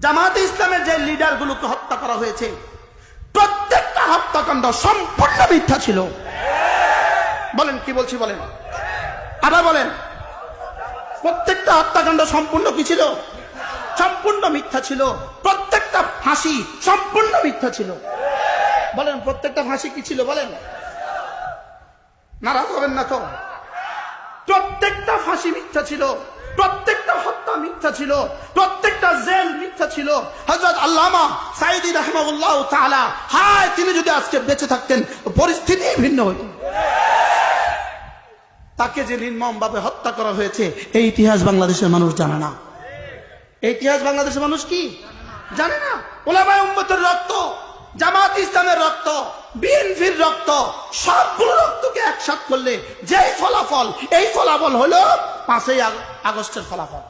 জামায়াতে ইসলামের যে লিডারগুলোকে হত্যা করা হয়েছে প্রত্যেকটা হত্যাকাণ্ড সম্পূর্ণ মিথ্যা ছিল। বলেন কি বলছি বলেন, আবার বলেন। প্রত্যেকটা হত্যাকাণ্ড সম্পূর্ণ কি ছিল? সম্পূর্ণ মিথ্যা ছিল। প্রত্যেকটা ফাঁসি সম্পূর্ণ মিথ্যা ছিল। বলেন প্রত্যেকটা ফাঁসি কি ছিল? বলেন, নারাজ হবেন না তো। প্রত্যেকটা ফাঁসি মিথ্যা ছিল, প্রত্যেকটা হত্যা মিথ্যা ছিল, প্রত্যেকটা জেল মিথ্যা ছিল। হযরত আল্লামা সাঈদী রাহিমাহুল্লাহ তাআলা, হায় তিনি যদি আজকে বেঁচে থাকতেন পরিস্থিতি ভিন্ন হতো। তাকে যে নির্মমভাবে হত্যা করা হয়েছে এই ইতিহাস বাংলাদেশের মানুষ জানে না। এই ইতিহাস বাংলাদেশের মানুষ কি জানে না? উলামায়ে উম্মতের রক্ত, জামাত ইসলামের রক্ত, বিএনপির রক্ত, সবগুলো রক্তকে একসাথে করলে যেই ফলাফল, এই ফলাফল হলো 5ই আগস্টের ফলাফল।